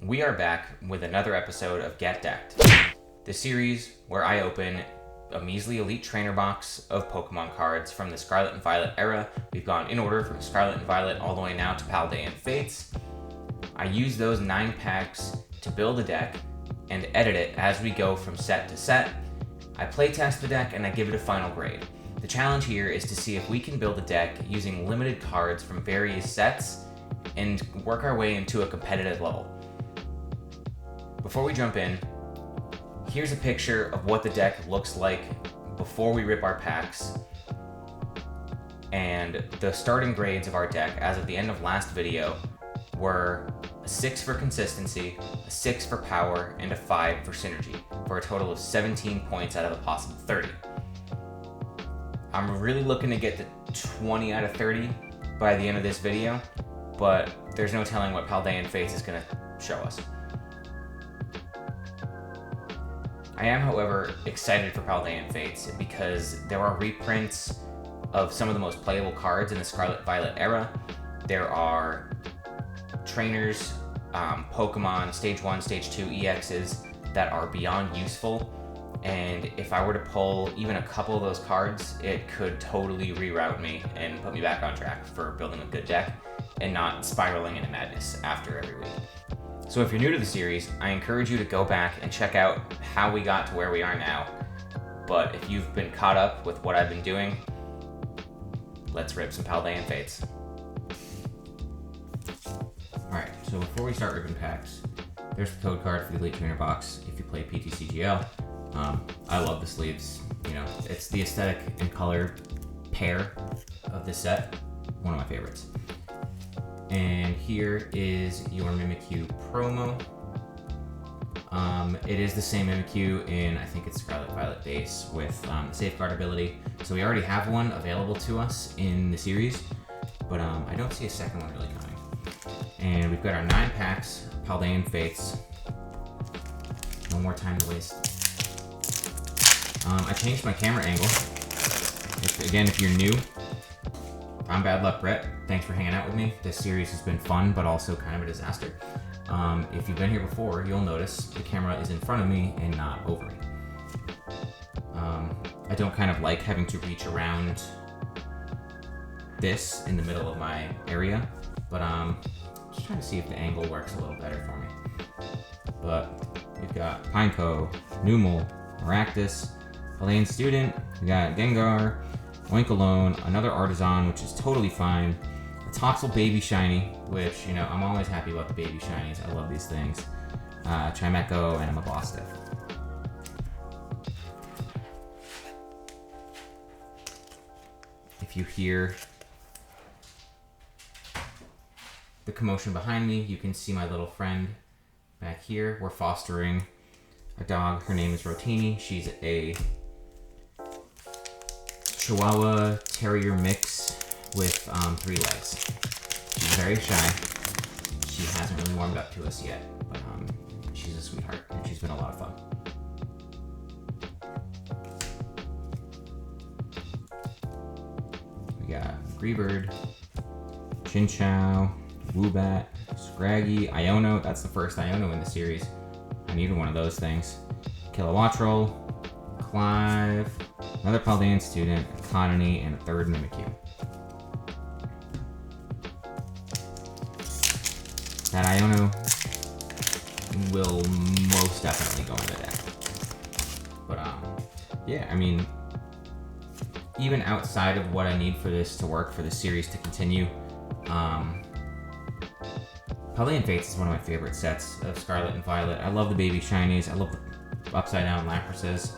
We are back with another episode of Get Decked, the series where I open a measly Elite Trainer box of Pokemon cards from the Scarlet and Violet era. We've gone in order from Scarlet and Violet all the way now to Paldean Fates. I use those 9 packs to build a deck and edit it as we go from set to set. I playtest the deck and I give it a final grade. The challenge here is to see if we can build a deck using limited cards from various sets and work our way into a competitive level. Before we jump in, here's a picture of what the deck looks like before we rip our packs, and the starting grades of our deck as of the end of last video were a 6 for consistency, a 6 for power, and a 5 for synergy, for a total of 17 points out of a possible 30. I'm really looking to get to 20 out of 30 by the end of this video, but there's no telling what Paldean Fates is going to show us. I am, however, excited for Paldean Fates because there are reprints of some of the most playable cards in the Scarlet Violet era. There are trainers, Pokemon, Stage 1, Stage 2 EXs that are beyond useful, and if I were to pull even a couple of those cards, it could totally reroute me and put me back on track for building a good deck and not spiraling into madness after every week. So if you're new to the series, I encourage you to go back and check out how we got to where we are now. But if you've been caught up with what I've been doing, let's rip some Paldean Fates. Alright, so before we start ripping packs, there's the code card for the Elite Trainer box if you play PTCGL. I love the sleeves. You know, it's the aesthetic and color pair of this set. One of my favorites. And here is your Mimikyu promo. It is the same Mimikyu in, I think it's Scarlet Violet base with the Safeguard ability. So we already have one available to us in the series, but I don't see a second one really coming. And we've got our 9 packs, Paldean Fates. No more time to waste. I changed my camera angle. If you're new, I'm Bad Luck Brett. Thanks for hanging out with me. This series has been fun, but also kind of a disaster. If you've been here before, you'll notice the camera is in front of me and not over me. I don't kind of like having to reach around this in the middle of my area, but just trying to see if the angle works a little better for me. But we've got Pineco, Numel, Maractus, Paldean Student, we got Gengar, Oinkalone, another Artisan, which is totally fine, a Toxel Baby Shiny, which, you know, I'm always happy about the Baby Shinies. I love these things. Chimecho, and a Mabosstiff. If you hear the commotion behind me, you can see my little friend back here. We're fostering a dog. Her name is Rotini. She's a Chihuahua Terrier mix with 3 legs. She's very shy. She hasn't really warmed up to us yet, but she's a sweetheart and she's been a lot of fun. We got Greebird, Chinchou, Woobat, Scraggy, Iono. That's the first Iono in the series. I needed one of those things. Kilowattrel, Clive, another Paldean Student, a Cottonee, and a 3rd Mimikyu. That Iono will most definitely go in the deck. But yeah, I mean, even outside of what I need for this to work, for the series to continue, Paldean Fates is one of my favorite sets of Scarlet and Violet. I love the Baby Shinies. I love the Upside Down Laprases.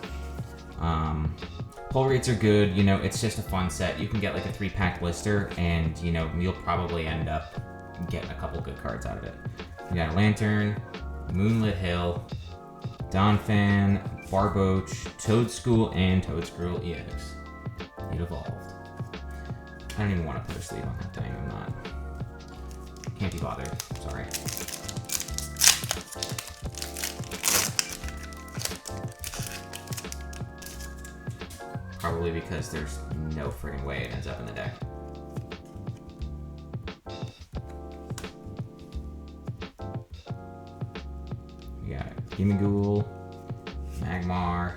Pull rates are good. You know, it's just a fun set. You can get like a 3-pack blister, and you know, you'll probably end up getting a couple good cards out of it. We got Lantern, Moonlit Hill, Donphan, Barboach, Toadschool, and Toadscruel EX. It evolved. I don't even want to put a sleeve on that thing. I'm not. Can't be bothered. Sorry. Probably because there's no friggin' way it ends up in the deck. Gimmighoul, Magmar,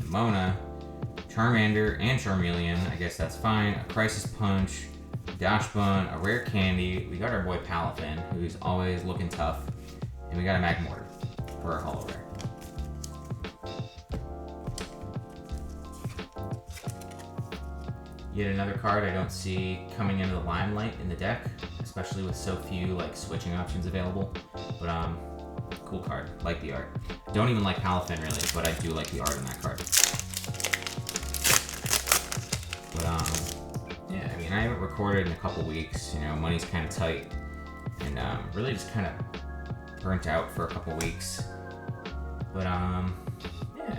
Mona, Charmander, and Charmeleon. I guess that's fine. A Crisis Punch, Dachshund, a Rare Candy. We got our boy Palafin, who's always looking tough. And we got a Magmortar for our Holo Rare. Yet another card I don't see coming into the limelight in the deck, especially with so few like switching options available. But cool card. Like the art. Don't even like Palafin really, but I do like the art on that card. But yeah, I mean I haven't recorded in a couple weeks. You know, money's kind of tight, and really just kind of burnt out for a couple weeks. But yeah,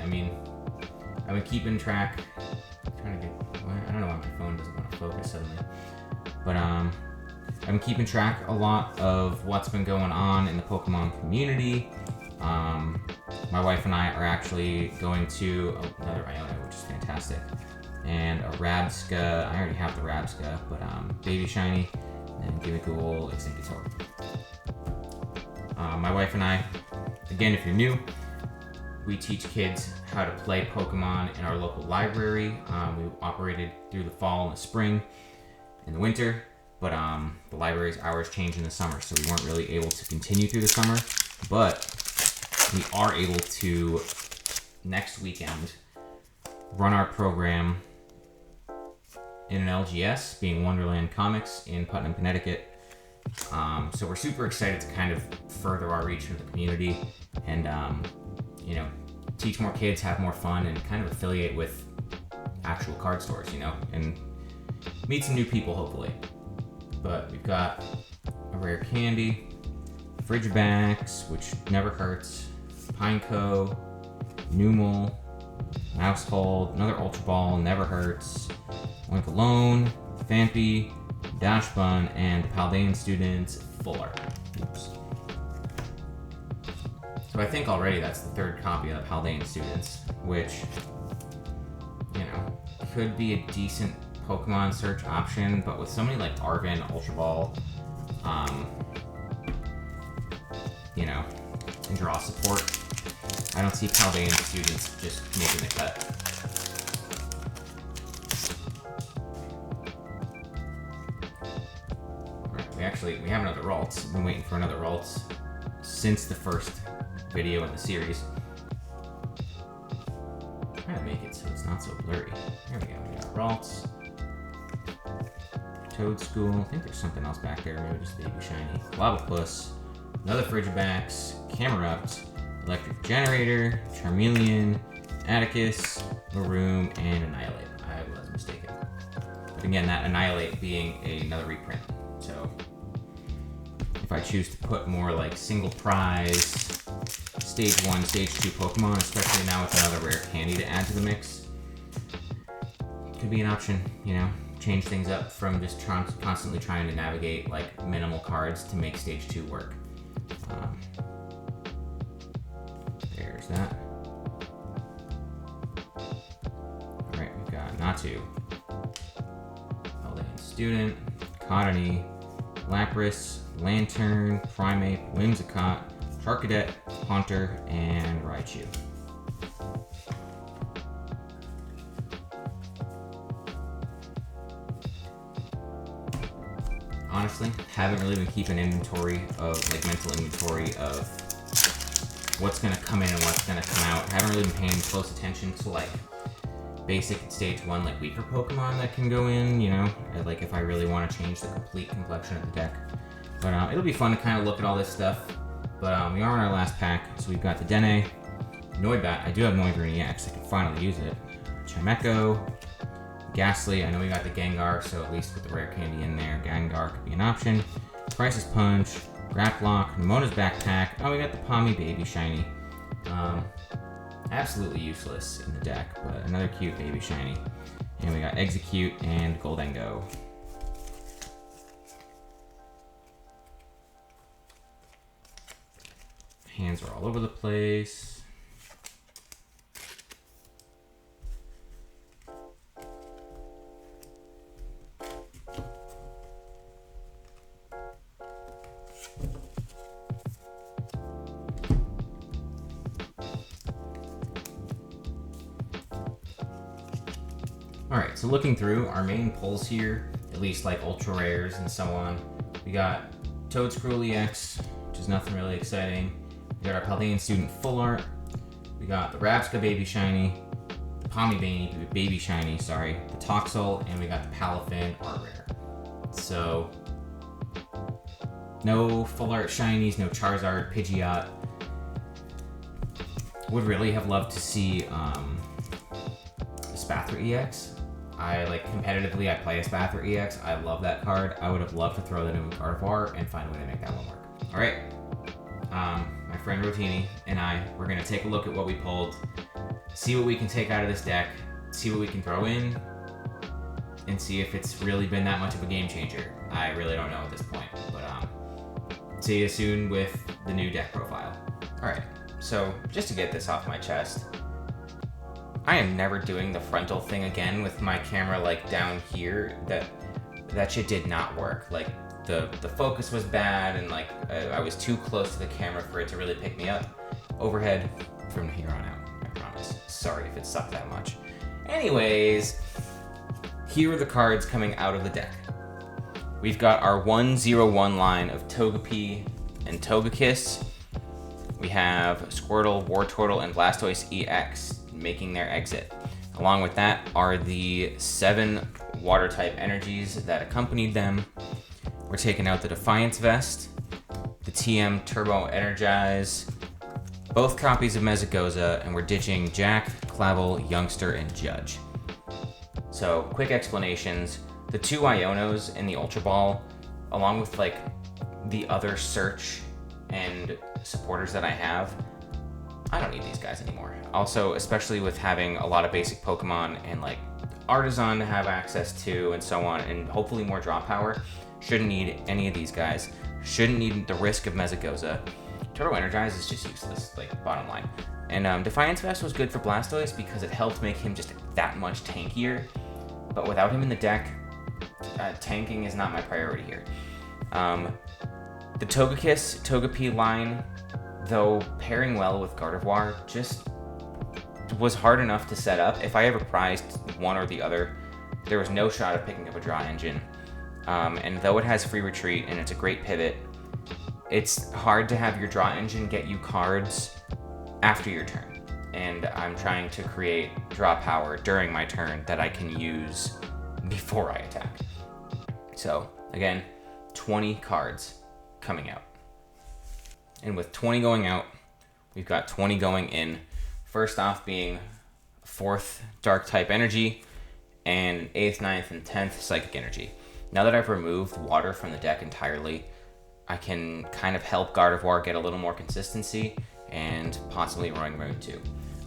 I mean I've been keeping track. Trying to get. I don't know why my phone doesn't want to focus suddenly. But I've been keeping track a lot of what's been going on in the Pokemon community. My wife and I are actually going to another Iona, which is fantastic, and a Rabsca. I already have the Rabsca, but Baby Shiny, and Gimmighoul, Exeggutor. My wife and I, again, if you're new, we teach kids how to play Pokemon in our local library. We operated through the fall and the spring and the winter, but the library's hours change in the summer, so we weren't really able to continue through the summer. But we are able to, next weekend, run our program in an LGS, being Wonderland Comics in Putnam, Connecticut. So we're super excited to kind of further our reach into the community and you know, teach more kids, have more fun, and kind of affiliate with actual card stores, you know, and meet some new people, hopefully. But we've got a Rare Candy, Frigibax, which never hurts, Pineco, Numel, Mousehold, another Ultra Ball, never hurts, Oinkalone, Phanpy, Dachshund, and Paldean Students, Fuller. Oops. So I think already that's the third copy of the Paldean Students, which, you know, could be a decent Pokemon search option, but with somebody like Arven, Ultra Ball, you know, and draw support, I don't see Paldean Students just making the cut. Alright, we have another Ralts. I've been waiting for another Ralts since the first video in the series. Try to make it so it's not so blurry. There we go. We got Ralts, Toadschool. I think there's something else back there. Maybe just Baby Shiny. Lavapuss, another Frigibax, Camerupt, Electric Generator, Charmeleon, Atticus, Maroon, and Annihilate. I was mistaken. But again, that Annihilate being another reprint. So if I choose to put more like single prize Stage 1, Stage 2 Pokemon, especially now with another Rare Candy to add to the mix, could be an option, you know? Change things up from just constantly trying to navigate like minimal cards to make Stage 2 work. There's that. Alright, we've got Natu, Paldean Student, Cottonee, Lapras, Lantern, Primeape, Whimsicott, Charcadet, Haunter, and Raichu. Honestly, haven't really been keeping inventory of, like, mental inventory of what's gonna come in and what's gonna come out. Haven't really been paying close attention to, like, basic and Stage 1, like, weaker Pokemon that can go in, you know? Like, if I really want to change the complete complexion of the deck. But it'll be fun to kind of look at all this stuff. But we are in our last pack, so we've got the Dene, Noibat. I do have Noivern EX, I can finally use it. Chimecho, Ghastly. I know we got the Gengar, so at least with the Rare Candy in there, Gengar could be an option. Crisis Punch, Graplock, Nemona's Backpack. Oh, we got the Palmy Baby Shiny. Absolutely useless in the deck, but another cute Baby Shiny. And we got Execute and Goldengo. Hands are all over the place. Alright, so looking through our main pulls here, at least like ultra rares and so on, we got Toadscruel EX, which is nothing really exciting. We got our Paldean Student Full Art. We got the Rabska Baby Shiny, the Pommy Baby Shiny, sorry, the Toxel, and we got the Palafin Art Rare. So, no Full Art Shinies, no Charizard, Pidgeot. Would really have loved to see Spathra EX. Competitively, I play a Spathra EX. I love that card. I would have loved to throw that in with Gardevoir and find a way to make that one work. All right, my friend Rotini and I, we're gonna take a look at what we pulled, see what we can take out of this deck, see what we can throw in, and see if it's really been that much of a game changer. I really don't know at this point, but see you soon with the new deck profile. All right, so just to get this off my chest, I am never doing the frontal thing again with my camera like down here. That shit did not work. Like the focus was bad, and like I was too close to the camera for it to really pick me up. Overhead from here on out, I promise. Sorry if it sucked that much. Anyways, here are the cards coming out of the deck. We've got our 101 line of Togepi and Togekiss. We have Squirtle, Wartortle, and Blastoise EX making their exit. Along with that are the 7 water type energies that accompanied them. We're taking out the Defiance Vest, the TM Turbo Energize, both copies of Mezagoza, and we're ditching Jack, Clavel, Youngster, and Judge. So, quick explanations. The 2 Ionos in the Ultra Ball, along with like the other search and supporters that I have, I don't need these guys anymore. Also, especially with having a lot of basic Pokemon and like Artisan to have access to and so on, and hopefully more draw power, shouldn't need any of these guys. Shouldn't need the risk of Mezagoza. Turbo Energize is just useless, like bottom line. And Defiance Vest was good for Blastoise because it helped make him just that much tankier. But without him in the deck, tanking is not my priority here. The Togekiss, Togepi line, though pairing well with Gardevoir, just was hard enough to set up. If I ever prized one or the other, there was no shot of picking up a draw engine. And though it has free retreat and it's a great pivot, it's hard to have your draw engine get you cards after your turn. And I'm trying to create draw power during my turn that I can use before I attack. So again, 20 cards coming out. And with 20 going out, we've got 20 going in. First off being 4th Dark type energy, and 8th, 9th, and 10th Psychic energy. Now that I've removed water from the deck entirely, I can kind of help Gardevoir get a little more consistency, and possibly Roaring Moon too.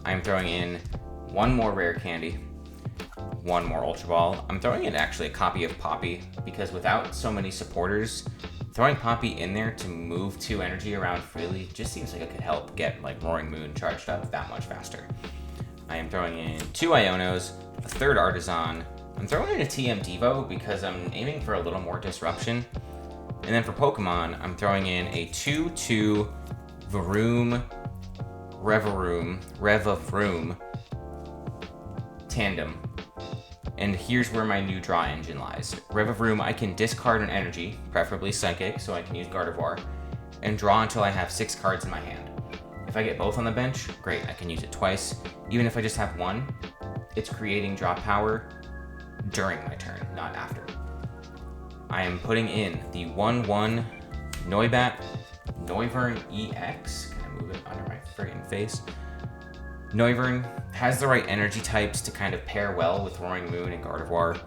I'm throwing in 1 more Rare Candy, 1 more Ultra Ball. I'm throwing in actually a copy of Poppy, because without so many supporters, throwing Poppy in there to move 2 energy around freely just seems like it could help get like Roaring Moon charged up that much faster. I am throwing in 2 Ionos, a 3rd Artisan. I'm throwing in a TM Devo because I'm aiming for a little more disruption. And then for Pokemon, I'm throwing in a 2/2 Varoom, Revavroom tandem. And here's where my new draw engine lies. Revavroom, I can discard an energy, preferably Psychic, so I can use Gardevoir, and draw until I have 6 cards in my hand. If I get both on the bench, great, I can use it twice. Even if I just have 1, it's creating draw power during my turn, not after. I am putting in the 1/1 Noibat Noivern EX. Can I move it under my friggin' face? Noivern has the right energy types to kind of pair well with Roaring Moon and Gardevoir,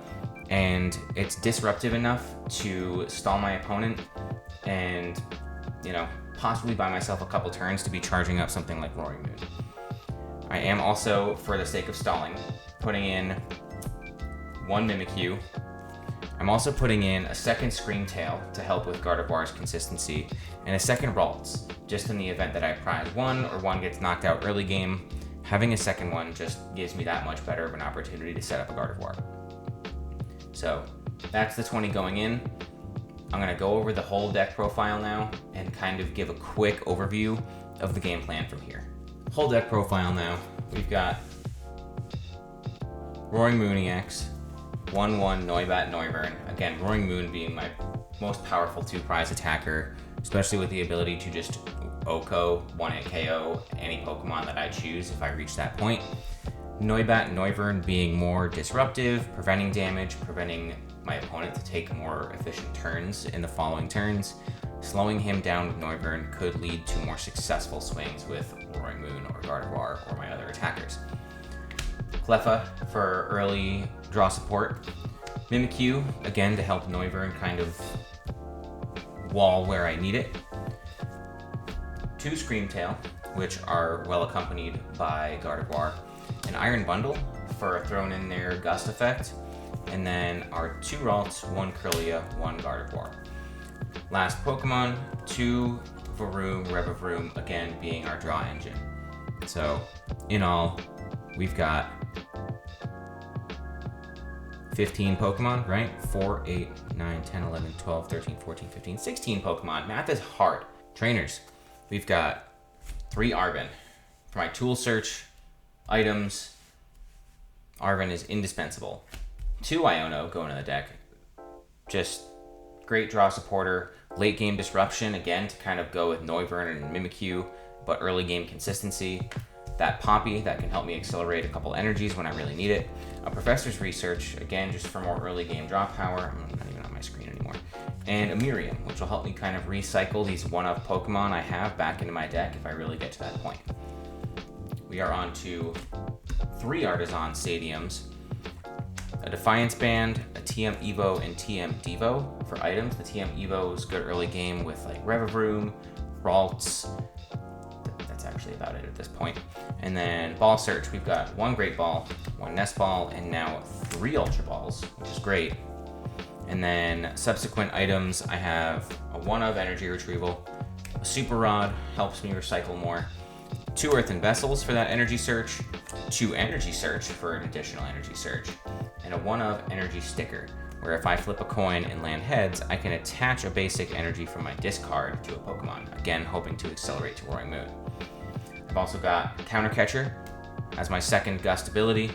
and it's disruptive enough to stall my opponent and, you know, possibly buy myself a couple turns to be charging up something like Roaring Moon. I am also, for the sake of stalling, putting in 1 Mimikyu. I'm also putting in a 2nd Screamtail to help with Gardevoir's consistency, and a 2nd Ralts, just in the event that I prize 1 or 1 gets knocked out early game. Having a 2nd one just gives me that much better of an opportunity to set up a Gardevoir. So that's the 20 going in. I'm going to go over the whole deck profile now and kind of give a quick overview of the game plan from here. Whole deck profile now. We've got Roaring Moon EX, 1/1 Noibat Noivern. Again, Roaring Moon being my most powerful 2-prize attacker, especially with the ability to just OHKO, 1-hit KO any Pokemon that I choose if I reach that point. Noibat Noivern being more disruptive, preventing damage, preventing my opponent to take more efficient turns in the following turns. Slowing him down with Noivern could lead to more successful swings with Roaring Moon or Gardevoir or my other attackers. Cleffa for early draw support. Mimikyu, again, to help Noivern kind of wall where I need it. 2 Screamtail, which are well accompanied by Gardevoir. An Iron Bundle for thrown in their Gust effect. And then our 2 Ralts, 1 Kirlia, 1 Gardevoir. Last Pokemon, 2 Varoom, Revavroom, again being our draw engine. So, in all, we've got 15 Pokemon, right? 4, 8, 9, 10, 11, 12, 13, 14, 15, 16 Pokemon. Math is hard. Trainers, we've got 3 Arven. For my tool search items, Arven is indispensable. 2 Iono go into the deck. Just great draw supporter. Late game disruption, again, to kind of go with Noivern and Mimikyu, but early game consistency. That Poppy, that can help me accelerate a couple energies when I really need it. A Professor's Research, again, just for more early game draw power. I'm not even on my screen anymore. And a Miriam, which will help me kind of recycle these one-of Pokemon I have back into my deck if I really get to that point. We are on to 3 Artisan Stadiums. A Defiance Band, a TM Evo, and TM Devo for items. The TM Evo is good early game with like Revavroom, Ralts. That's actually about it at this point. And then Ball Search, we've got 1 Great Ball, 1 Nest Ball, and now 3 Ultra Balls, which is great. And then subsequent items, I have a 1-of Energy Retrieval, a Super Rod, helps me recycle more, 2 Earthen Vessels for that Energy Search, 2 Energy Search for an additional Energy Search, and a 1-of Energy Sticker, where if I flip a coin and land heads, I can attach a basic energy from my discard to a Pokemon, again hoping to accelerate to Roaring Moon. I've also got Counter Catcher as my second Gust ability,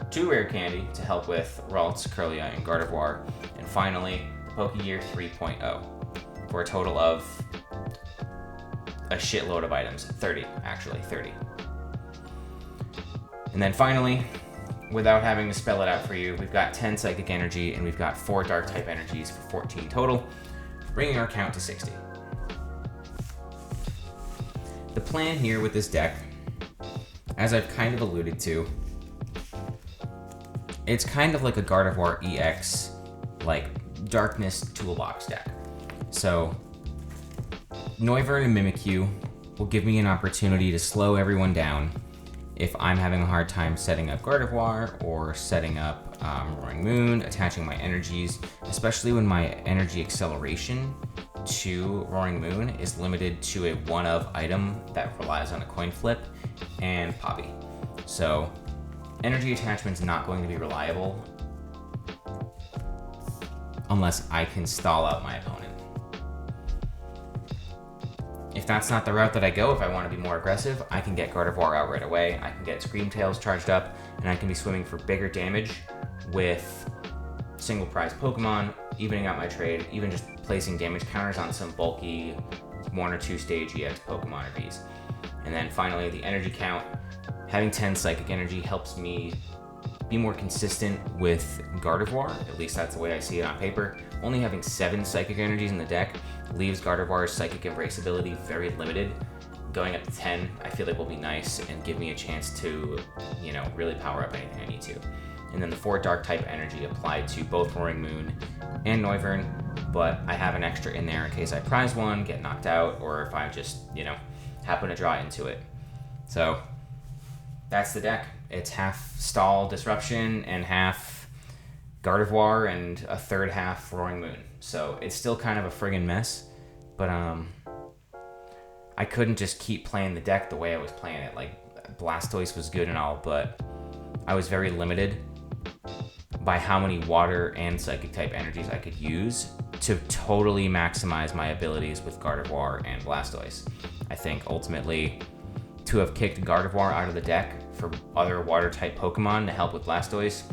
2 Rare Candy to help with Ralts, Kirlia, and Gardevoir, and finally, the Pokegear 3.0 for a total of a shitload of items, 30 actually, 30. And then finally, without having to spell it out for you, we've got 10 Psychic Energy and we've got 4 Dark-type energies for 14 total, bringing our count to 60. The plan here with this deck, as I've kind of alluded to, it's kind of like a Gardevoir EX, like Darkness Toolbox deck. So, Noivern and Mimikyu will give me an opportunity to slow everyone down if I'm having a hard time setting up Gardevoir or setting up Roaring Moon, attaching my energies, especially when my energy acceleration to Roaring Moon is limited to a 1-of item that relies on a coin flip and Poppy. So energy attachment's not going to be reliable unless I can stall out my opponent. If that's not the route that I go, if I want to be more aggressive, I can get Gardevoir out right away, I can get Screamtails charged up, and I can be swimming for bigger damage with single prize Pokemon, evening out my trade, even just placing damage counters on some bulky 1 or 2 stage EX Pokemon or Vs. And then finally, the energy count. Having 10 Psychic Energy helps me be more consistent with Gardevoir, at least that's the way I see it on paper. Only having 7 Psychic Energies in the deck leaves Gardevoir's Psychic Embraceability very limited. Going up to 10, I feel like will be nice and give me a chance to, really power up anything I need to. And then the 4 Dark-type energy applied to both Roaring Moon and Noivern, but I have an extra in there in case I prize one, get knocked out, or if I just, happen to draw into it. So that's the deck. It's half Stall Disruption and half Gardevoir and a third half Roaring Moon. So it's still kind of a friggin' mess, but I couldn't just keep playing the deck the way I was playing it. Like, Blastoise was good and all, but I was very limited by how many water and psychic type energies I could use to totally maximize my abilities with Gardevoir and Blastoise. I think ultimately to have kicked Gardevoir out of the deck for other water-type Pokemon to help with Blastoise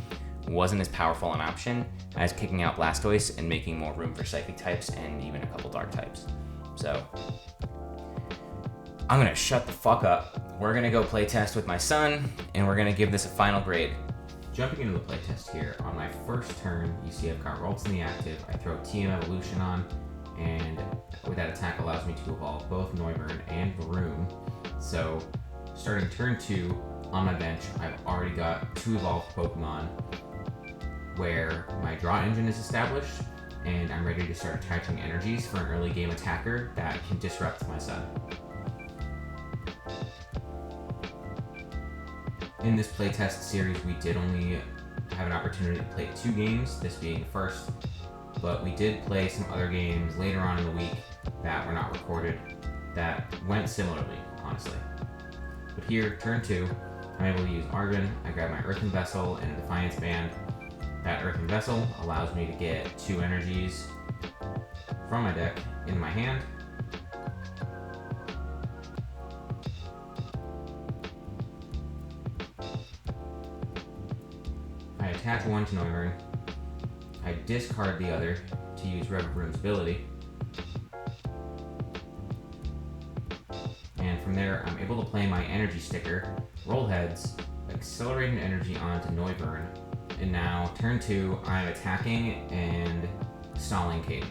wasn't as powerful an option as kicking out Blastoise and making more room for Psychic types and even a couple Dark types. So, I'm gonna shut the fuck up. We're gonna go playtest with my son, and we're gonna give this a final grade. Jumping into the playtest here, on my first turn, you see I've got Ralts in the active. I throw TM Evolution on, and with that attack allows me to evolve both Noivern and Varoom. So, starting turn 2, on my bench, I've already got 2 evolved Pokemon where my draw engine is established, and I'm ready to start attaching energies for an early game attacker that can disrupt my son. In this playtest series, we did only have an opportunity to play 2 games, this being the first, but we did play some other games later on in the week that were not recorded that went similarly, honestly. But here, turn 2, I'm able to use Argon. I grab my Earthen Vessel and a Defiance Band. That Earthen Vessel allows me to get 2 energies from my deck in my hand. I attach one to Noivern. I discard the other to use Reverune's ability. And from there, I'm able to play my energy sticker, roll heads, accelerating energy onto Noivern, and now turn 2, I'm attacking and stalling Caden.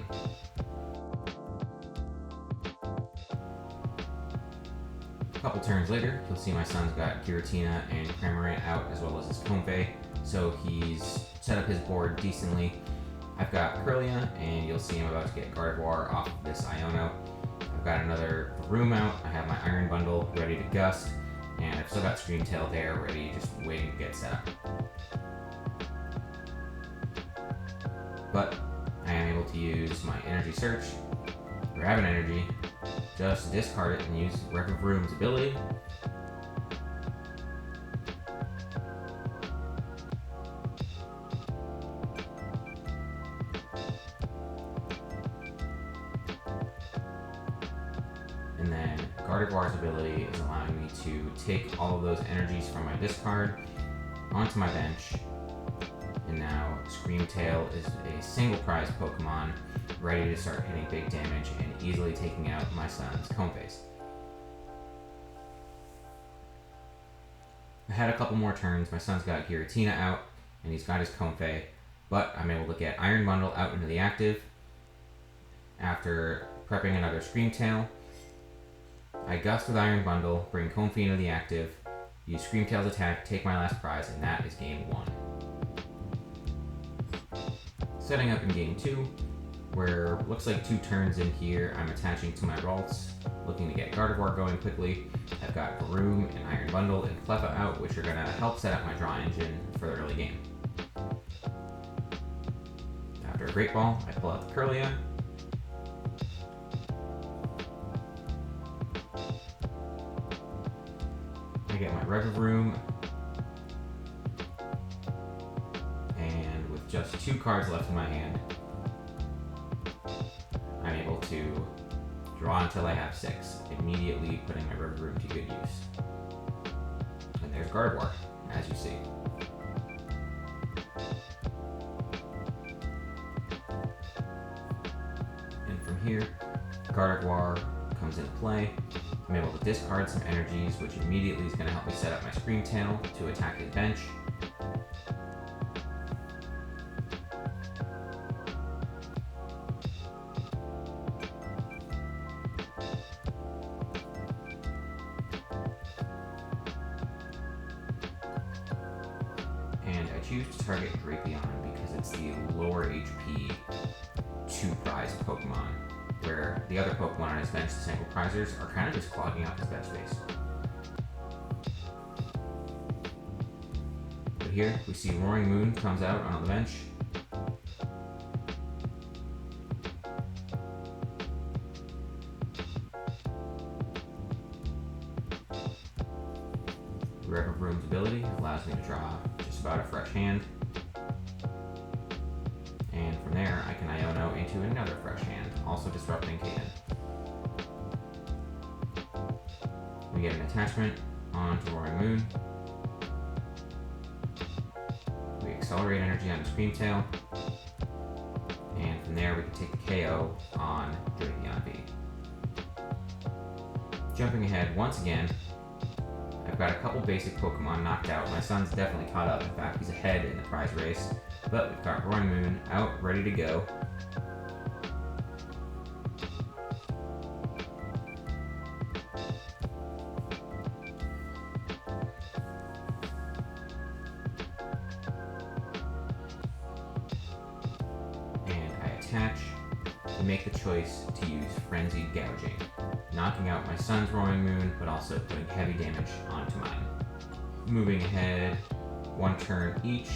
A couple turns later, you'll see my son's got Giratina and Cramorant out, as well as his Comfey, so he's set up his board decently. I've got Kirlia, and you'll see I'm about to get Gardevoir off of this Iono. I've got another Varoom out, I have my Iron Bundle ready to Gust, and I've still got Screamtail there ready, just waiting to get set up. But I am able to use my Energy Search, grab an energy, just discard it and use Reverune's ability. And then Gardevoir's ability is allowing me to take all of those energies from my discard onto my bench. And now Screamtail is a single prize Pokemon ready to start hitting big damage and easily taking out my son's Comfeys. I had a couple more turns. My son's got Giratina out and he's got his Comfey, but I'm able to get Iron Bundle out into the active. After prepping another Screamtail, I Gust with Iron Bundle, bring Comfey into the active, use Screamtail's attack, take my last prize, and that is game 1. Setting up in game 2, where looks like 2 turns in here, I'm attaching to my Ralts, looking to get Gardevoir going quickly. I've got Varoom and Iron Bundle and Cleffa out, which are going to help set up my draw engine for the early game. After a Great Ball, I pull out the Kirlia. I get my Reverum. And with just 2 cards left in my hand, I'm able to draw until I have 6, immediately putting my Reverum to good use. And there's Gardevoir, as you see. And from here, Gardevoir comes into play. I'm able to discard some energies, which immediately is going to help me set up my Screamtail to attack his bench. And I choose to target Drapion because it's the lower HP 2-prize Pokemon, where the other Pokemon on his bench, the single prizers, are kind of just clogging up his bench space. But here, we see Roaring Moon comes out on the bench. Reverume's ability allows me to draw just about a fresh hand. And from there, I can Iono into another fresh hand, also disrupting Caden. We get an attachment onto Roaring Moon. Accelerate energy on the Screamtail. And from there we can take the KO on the Radion V. Jumping ahead once again, I've got a couple basic Pokemon knocked out. My son's definitely caught up. In fact, he's ahead in the prize race. But we've got Roaring Moon out, ready to go. And I attach and make the choice to use Frenzied Gouging, knocking out my son's Roaring Moon, but also putting heavy damage onto mine. Moving ahead, one turn each,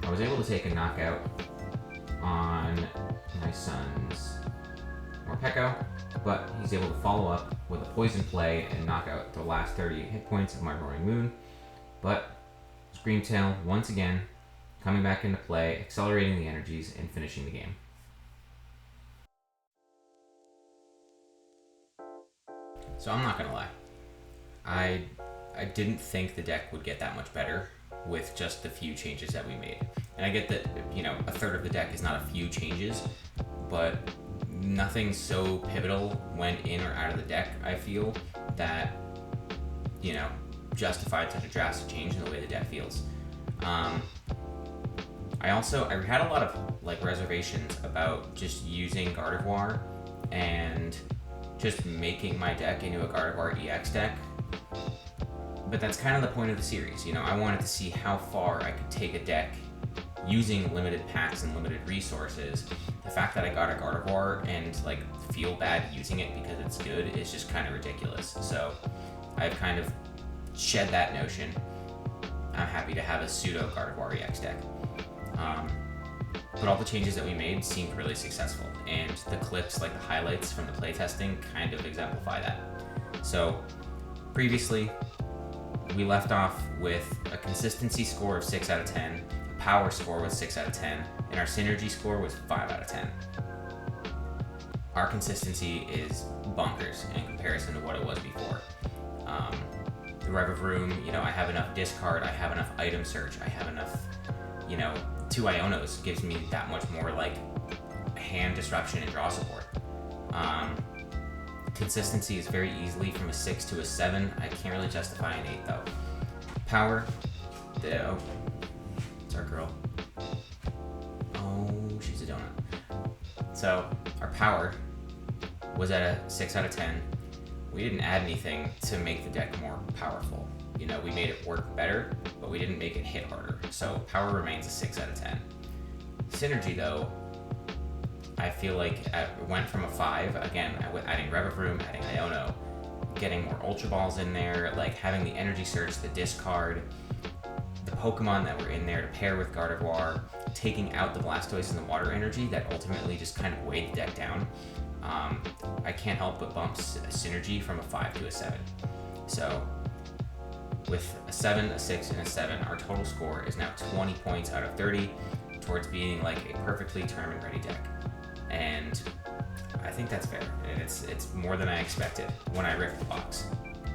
I was able to take a knockout on my son's Morpeko, but he's able to follow up with a Poison Play and knock out the last 38 hit points of my Roaring Moon. But Screamtail, once again, coming back into play, accelerating the energies, and finishing the game. So I'm not gonna lie, I didn't think the deck would get that much better with just the few changes that we made. And I get that, you know, a third of the deck is not a few changes, but nothing so pivotal went in or out of the deck, I feel, that, you know, justified such a drastic change in the way the deck feels. I had a lot of like reservations about just using Gardevoir and just making my deck into a Gardevoir EX deck. But that's kind of the point of the series, you know. I wanted to see how far I could take a deck using limited packs and limited resources. The fact that I got a Gardevoir and like feel bad using it because it's good is just kind of ridiculous. So I've kind of shed that notion. I'm happy to have a pseudo Gardevoir EX deck. But all the changes that we made seemed really successful, and the clips, like the highlights from the playtesting, kind of exemplify that. So previously, we left off with a consistency score of 6 out of 10, a power score was 6 out of 10, and our synergy score was 5 out of 10. Our consistency is bonkers in comparison to what it was before. The Rev of Room, you know, I have enough discard, I have enough item search, I have enough, you know, 2 Ionos gives me that much more like hand disruption and draw support. Consistency is very easily from a 6 to a 7. I can't really justify an 8 though. Power, oh, it's our girl. Oh, she's a donut. So our power was at a 6 out of 10. We didn't add anything to make the deck more powerful. You know, we made it work better, but we didn't make it hit harder. So power remains a 6 out of 10. Synergy though, I feel like it went from a 5, again, adding Rev of Room, adding Iono, getting more Ultra Balls in there, like having the Energy Search, the discard, the Pokemon that were in there to pair with Gardevoir, taking out the Blastoise and the Water Energy that ultimately just kind of weighed the deck down. I can't help but bump Synergy from a 5 to a 7. So with a 7, a 6, and a 7, our total score is now 20 points out of 30 towards being like a perfectly tournament ready deck. And I think that's fair, and it's more than I expected when I ripped the box.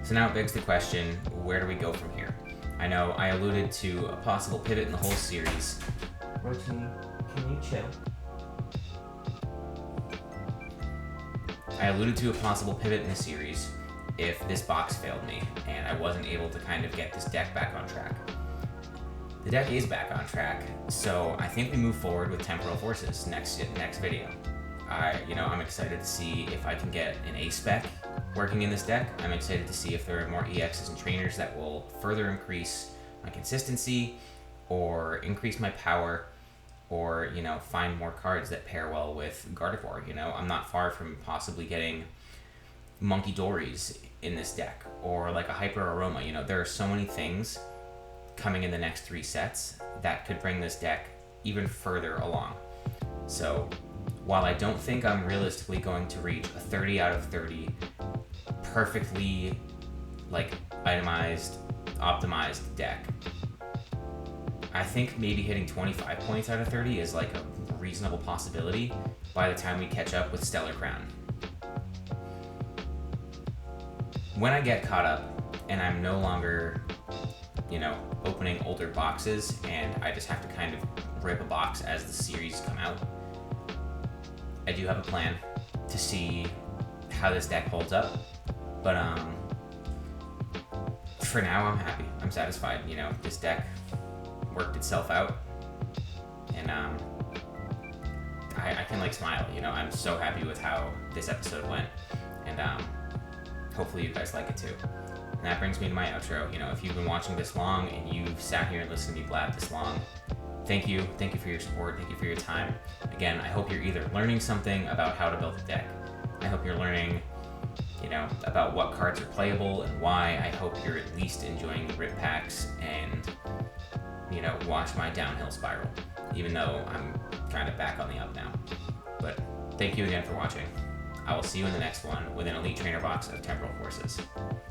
So now it begs the question, where do we go from here? I know I alluded to a possible pivot in the whole series. Rotini, can you chill? I alluded to a possible pivot in the series if this box failed me and I wasn't able to kind of get this deck back on track. The deck is back on track, so I think we move forward with Temporal Forces next video. I'm excited to see if I can get an A-Spec working in this deck. I'm excited to see if there are more EXs and trainers that will further increase my consistency or increase my power, or, you know, find more cards that pair well with Gardevoir. You know, I'm not far from possibly getting Monkey Dories in this deck, or like a Hyper Aroma. You know, there are so many things coming in the next 3 sets that could bring this deck even further along. So while I don't think I'm realistically going to reach a 30 out of 30 perfectly like itemized, optimized deck, I think maybe hitting 25 points out of 30 is like a reasonable possibility by the time we catch up with Stellar Crown. When I get caught up and I'm no longer you know, opening older boxes, and I just have to kind of rip a box as the series come out. I do have a plan to see how this deck holds up, but for now I'm happy. I'm satisfied. You know, this deck worked itself out, and I can like smile. You know, I'm so happy with how this episode went, and hopefully you guys like it too. And that brings me to my outro. You know, if you've been watching this long and you've sat here and listened to me blab this long, thank you. Thank you for your support. Thank you for your time. Again, I hope you're either learning something about how to build a deck. I hope you're learning, you know, about what cards are playable and why. I hope you're at least enjoying the rip packs and, you know, watch my downhill spiral, even though I'm kind of back on the up now. But thank you again for watching. I will see you in the next one with an Elite Trainer box of Temporal Forces.